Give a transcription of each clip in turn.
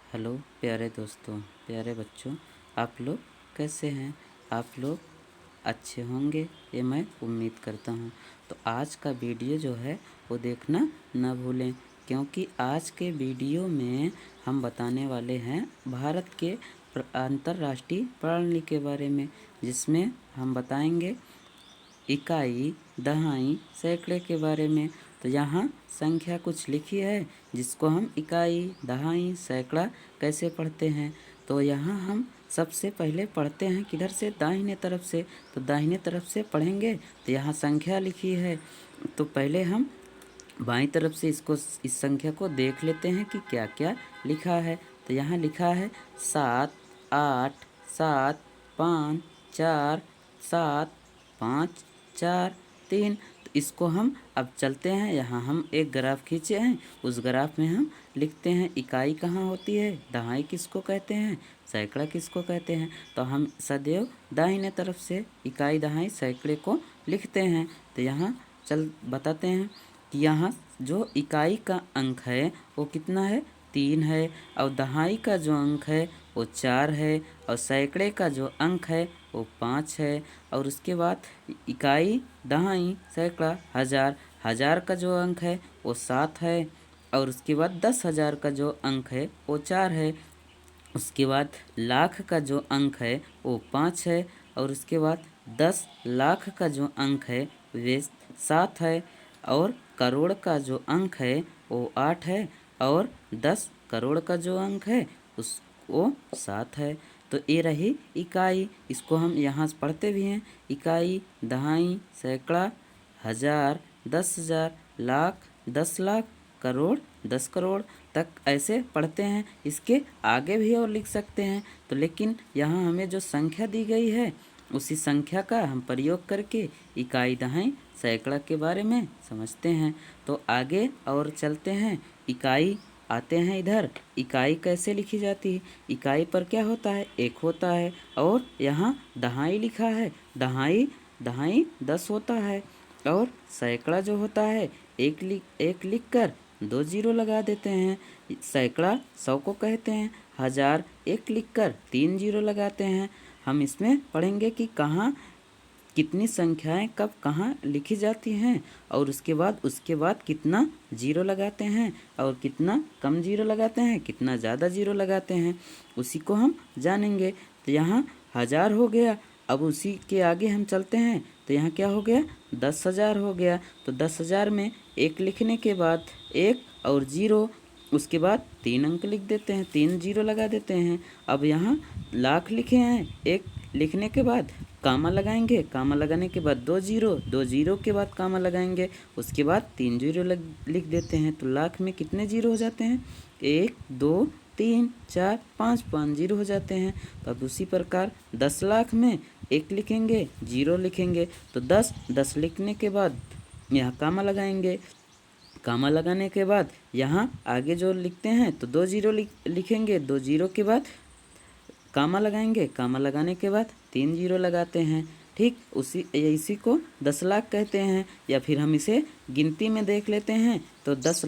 Hello प्यारे दोस्तों, प्यारे बच्चों, आप लोग कैसे हैं? आप लोग अच्छे होंगे, ये मैं उम्मीद करता हूँ। तो आज का वीडियो जो है वो देखना न भूलें, क्योंकि आज के वीडियो में हम बताने वाले हैं भारत के अंतर्राष्ट्रीय प्रणाली के बारे में, जिसमें हम बताएंगे इकाई, दहाई, सैकड़े के बारे में। तो यहाँ संख्या कुछ लिखी है जिसको हम इकाई, दहाई, सैकड़ा कैसे पढ़ते हैं। तो यहाँ हम सबसे पहले पढ़ते हैं किधर से, दाहिने तरफ से। तो दाहिने तरफ से पढ़ेंगे तो यहाँ संख्या लिखी है। तो पहले हम बाईं तरफ से इस संख्या को देख लेते हैं कि क्या क्या लिखा है। तो यहाँ लिखा है 7, 8, 7, 5, 4, 7, 5, 4, 3। तो इसको हम अब चलते हैं, यहाँ हम एक ग्राफ खींचे हैं, उस ग्राफ में हम लिखते हैं इकाई कहाँ होती है, दहाई किसको कहते हैं, सैकड़ा किसको कहते हैं। तो हम सदैव दाहिने तरफ से इकाई, दहाई, सैकड़े को लिखते हैं। तो यहाँ चल बताते हैं कि यहाँ जो इकाई का अंक है वो कितना है, 3 है, और दहाई का जो अंक है वो 4 है, और सैकड़े का जो अंक है वो 5 है। और उसके बाद इकाई, दहाई, सैकड़ा, हज़ार, हज़ार का जो अंक है वो 7 है, और उसके बाद 10,000 का जो अंक है वो 4 है। उसके बाद लाख का जो अंक है वो 5 है, और उसके बाद 10 लाख का जो अंक है वे 7 है, और करोड़ का जो अंक है वो 8 है, और 10 करोड़ का जो अंक है वो 7 है। तो ये रही इकाई, इसको हम यहाँ से पढ़ते भी हैं, इकाई, दहाई, सैकड़ा, हज़ार, 10,000, लाख, 10 लाख, करोड़, 10 करोड़ तक ऐसे पढ़ते हैं। इसके आगे भी और लिख सकते हैं, तो लेकिन यहाँ हमें जो संख्या दी गई है उसी संख्या का हम प्रयोग करके इकाई, दहाई, सैकड़ा के बारे में समझते हैं। तो आगे और चलते हैं, इकाई आते हैं इधर। इकाई कैसे लिखी जाती है, इकाई पर क्या होता है, 1 होता है, और यहाँ दहाई लिखा है, दहाई दहाई 10 होता है, और सैकड़ा जो होता है एक लिख कर 2 जीरो लगा देते हैं। सैकड़ा 100 को कहते हैं, हज़ार 1 लिख कर 3 जीरो लगाते हैं। हम इसमें पढ़ेंगे कि कहाँ कितनी संख्याएं कब कहाँ लिखी जाती हैं, और उसके बाद कितना जीरो लगाते हैं, और कितना कम जीरो लगाते हैं, कितना ज़्यादा जीरो लगाते हैं, उसी को हम जानेंगे। तो यहाँ हज़ार हो गया, अब उसी के आगे हम चलते हैं तो यहाँ क्या हो गया, 10,000 हो गया। तो 10,000 में 1 लिखने के बाद 1 और जीरो, उसके बाद 3 अंक लिख देते हैं, 3 जीरो लगा देते हैं। अब यहाँ लाख लिखे हैं, 1 लिखने के बाद कामा लगाएंगे, कामा लगाने के बाद 2 जीरो, 2 जीरो के बाद कामा लगाएंगे, उसके बाद 3 जीरो लिख देते हैं। तो लाख में कितने जीरो हो जाते हैं, 1, 2, 3, 4, 5, 5 जीरो हो जाते हैं। तो अब उसी प्रकार 10 लाख में 1 लिखेंगे, जीरो लिखेंगे, तो 10 लिखने के बाद यहाँ कामा लगाएंगे, कामा लगाने के बाद यहाँ आगे जो लिखते हैं तो 2 जीरो लिखेंगे, 2 जीरो के बाद कामा लगाएंगे, कामा लगाने के बाद 3 जीरो लगाते हैं। ठीक इसी को 10 लाख कहते हैं, या फिर हम इसे गिनती में देख लेते हैं तो 10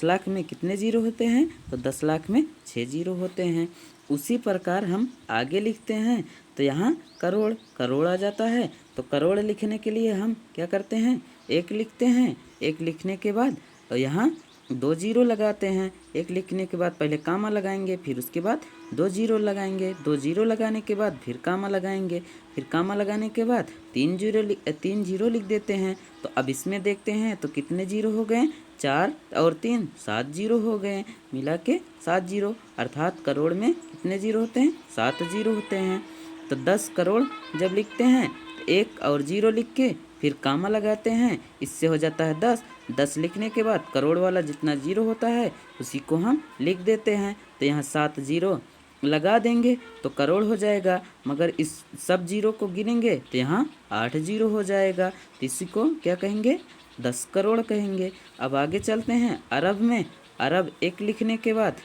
लाख में कितने जीरो होते हैं, तो 10 लाख में 6 जीरो होते हैं। उसी प्रकार हम आगे लिखते हैं तो यहाँ करोड़, करोड़ आ जाता है। तो करोड़ लिखने के लिए हम क्या करते हैं, 1 लिखते हैं, 1 लिखने के बाद यहाँ 2 जीरो लगाते हैं, 1 लिखने के बाद पहले कामा लगाएंगे, फिर उसके बाद 2 जीरो लगाएंगे, 2 जीरो लगाने के बाद फिर कामा लगाएंगे, फिर कामा लगाने के बाद 3 जीरो लिख देते हैं। तो अब इसमें देखते हैं तो कितने जीरो हो गए, 4 और 3 7 जीरो हो गए, मिला के 7 जीरो, अर्थात करोड़ में कितने जीरो होते हैं, 7 जीरो होते हैं। तो 10 करोड़ जब लिखते हैं तो 1 और जीरो लिख के फिर कामा लगाते हैं, इससे हो जाता है 10। 10 लिखने के बाद करोड़ वाला जितना जीरो होता है उसी को हम लिख देते हैं। तो यहाँ 7 जीरो लगा देंगे तो करोड़ हो जाएगा, मगर इस सब जीरो को गिनेंगे तो यहाँ 8 जीरो हो जाएगा। तो इसी को क्या कहेंगे, 10 करोड़ कहेंगे। अब आगे चलते हैं अरब में। अरब 1 लिखने के बाद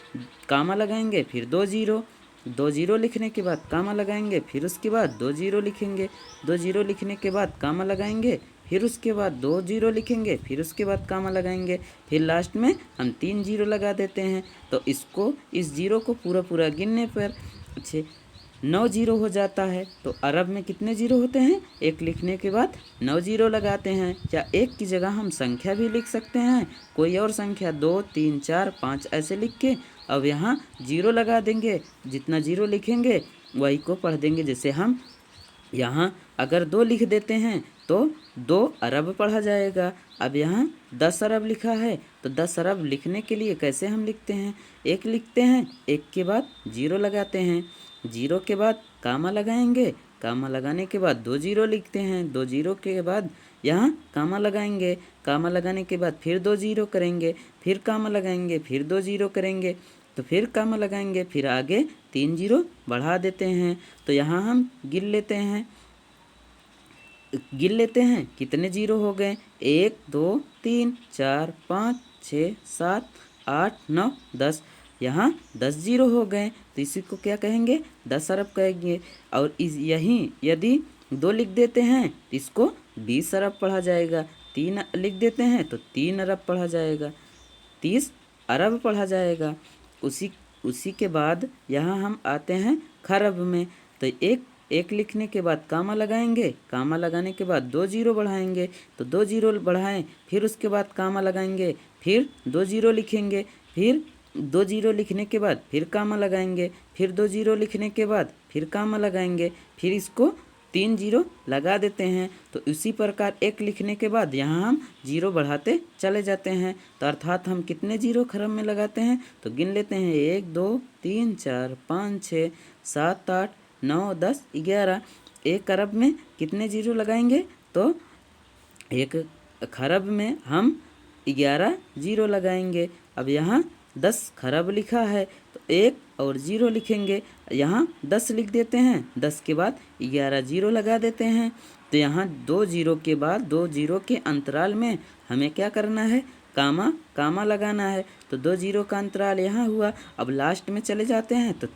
कामा लगाएंगे, फिर 2 जीरो, 2 जीरो लिखने के बाद कामा लगाएंगे, फिर उसके बाद 2 जीरो लिखेंगे, 2 जीरो लिखने के बाद कामा लगाएंगे, फिर उसके बाद 2 जीरो लिखेंगे, फिर उसके बाद कामा लगाएंगे, फिर लास्ट में हम 3 जीरो लगा देते हैं। तो इसको इस जीरो को पूरा पूरा गिनने पर 9 जीरो हो जाता है। तो अरब में कितने जीरो होते हैं? एक लिखने के बाद 9 जीरो लगाते हैं। या एक की जगह हम संख्या भी लिख सकते हैं, कोई और संख्या 2 3 4 5 ऐसे लिख के अब यहाँ जीरो लगा देंगे। जितना जीरो लिखेंगे वही को पढ़ देंगे। जैसे हम यहाँ अगर 2 लिख देते हैं तो 2 अरब पढ़ा जाएगा। अब यहाँ 10 अरब लिखा है तो 10 अरब लिखने के लिए कैसे हम लिखते हैं? एक लिखते हैं, एक के बाद जीरो लगाते हैं, जीरो के बाद कामा लगाएंगे, कामा लगाने के बाद 2 जीरो लिखते हैं, 2 जीरो के बाद यहाँ कामा लगाएंगे, कामा लगाने के बाद फिर 2 जीरो करेंगे, फिर कामा लगाएंगे, फिर 2 जीरो करेंगे, तो फिर कामा लगाएंगे, फिर आगे 3 जीरो बढ़ा देते हैं। तो यहाँ हम गिन लेते हैं कितने जीरो हो गए? 1 2 3 4 5 6 7 8 9 10। यहाँ 10 जीरो हो गए तो इसी को क्या कहेंगे? 10 अरब कहेंगे। और यहीं यदि 2 लिख देते हैं तो इसको 20 अरब पढ़ा जाएगा, 3 लिख देते हैं तो 3 अरब पढ़ा जाएगा, 30 अरब पढ़ा जाएगा। उसी के बाद यहाँ हम आते हैं खरब में। तो एक लिखने के बाद कामा लगाएंगे, कामा लगाने के बाद 2 जीरो बढ़ाएंगे, तो 2 जीरो बढ़ाएं, फिर उसके बाद कामा लगाएंगे, फिर 2 जीरो लिखेंगे, फिर 2 जीरो लिखने के बाद फिर कामा लगाएंगे, फिर 2 जीरो लिखने के बाद फिर कामा लगाएंगे, फिर इसको 3 जीरो लगा देते हैं। तो इसी प्रकार एक लिखने के बाद यहाँ हम जीरो बढ़ाते चले जाते हैं। तो अर्थात हम कितने जीरो खरब में लगाते हैं? तो गिन लेते हैं 1 2 3 4 5 6 7 8 9 10 11। एक अरब में कितने जीरो लगाएंगे? तो एक खरब में हम 11 जीरो लगाएंगे। अब यहाँ 10 खरब लिखा है तो 1 और जीरो लिखेंगे, यहाँ 10 लिख देते हैं, 10 के बाद 11 जीरो लगा देते हैं। तो यहाँ 2 जीरो के बाद 2 जीरो के अंतराल में हमें क्या करना है? कामा लगाना है। तो 2 जीरो का अंतराल यहाँ हुआ। अब लास्ट में चले जाते हैं तो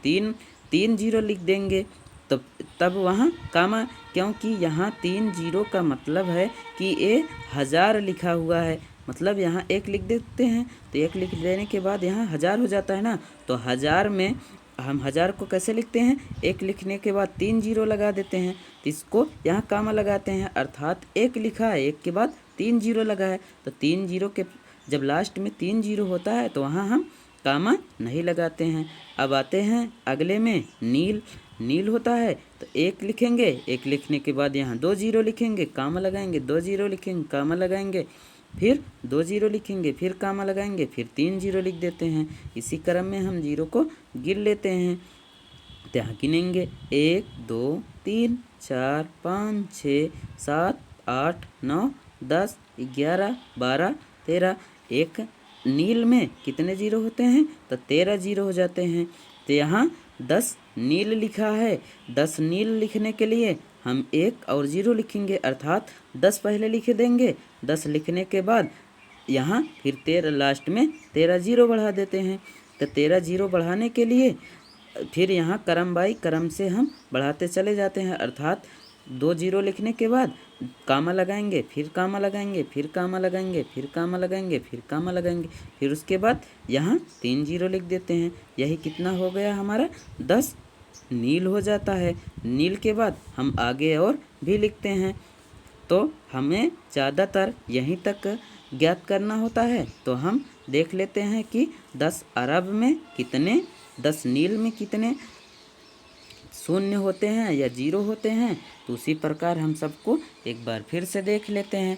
3 जीरो लिख देंगे, तब वहाँ कामा, क्योंकि यहाँ 3 जीरो का मतलब है कि ये 1000 लिखा हुआ है, मतलब यहाँ 1 लिख देते हैं तो 1 लिख देने के बाद यहाँ 1000 हो जाता है ना। तो 1000 में हम 1000 को कैसे लिखते हैं? 1 लिखने के बाद 3 जीरो लगा देते हैं, तो इसको यहाँ कामा लगाते हैं। अर्थात 1 लिखा है, 1 के बाद 3 जीरो लगा है, तो 3 जीरो के जब लास्ट में 3 जीरो होता है तो वहाँ हम कामा नहीं लगाते हैं। अब आते हैं अगले में नील होता है तो 1 लिखेंगे, 1 लिखने के बाद यहाँ 2 जीरो लिखेंगे, कामा लगाएंगे, 2 जीरो लिखेंगे, कामा लगाएंगे, फिर 2 जीरो लिखेंगे, फिर कामा लगाएंगे, फिर 3 जीरो लिख देते हैं। इसी क्रम में हम जीरो को गिन लेते हैं। तो यहाँ गिनेंगे 1 2 3 4 5 6 7 8 9 10 11 12 13। एक नील में कितने जीरो होते हैं? तो 13 जीरो हो जाते हैं। तो यहाँ 10 नील लिखा है, 10 नील लिखने के लिए हम 1 और जीरो लिखेंगे, अर्थात 10 पहले लिख देंगे, 10 लिखने के बाद यहाँ फिर 13 लास्ट में 13 जीरो बढ़ा देते हैं। तो 13 जीरो बढ़ाने के लिए फिर यहाँ क्रम बाई क्रम से हम बढ़ाते चले जाते हैं, अर्थात 2 जीरो लिखने के बाद कामा लगाएंगे, फिर कामा लगाएंगे, फिर कामा लगाएंगे, फिर कामा लगाएंगे, फिर कामा लगाएंगे, फिर उसके बाद यहाँ 3 जीरो लिख देते हैं। यही कितना हो गया हमारा? 10 नील हो जाता है। नील के बाद हम आगे और भी लिखते हैं, तो हमें ज़्यादातर यहीं तक ज्ञात करना होता है। तो हम देख लेते हैं कि 10 अरब में कितने, 10 नील में कितने शून्य होते हैं या जीरो होते हैं। तो उसी प्रकार हम सबको एक बार फिर से देख लेते हैं।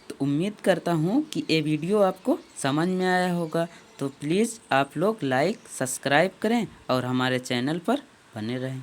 तो उम्मीद करता हूँ कि ये वीडियो आपको समझ में आया होगा। तो प्लीज़ आप लोग लाइक सब्सक्राइब करें और हमारे चैनल पर बने रहें।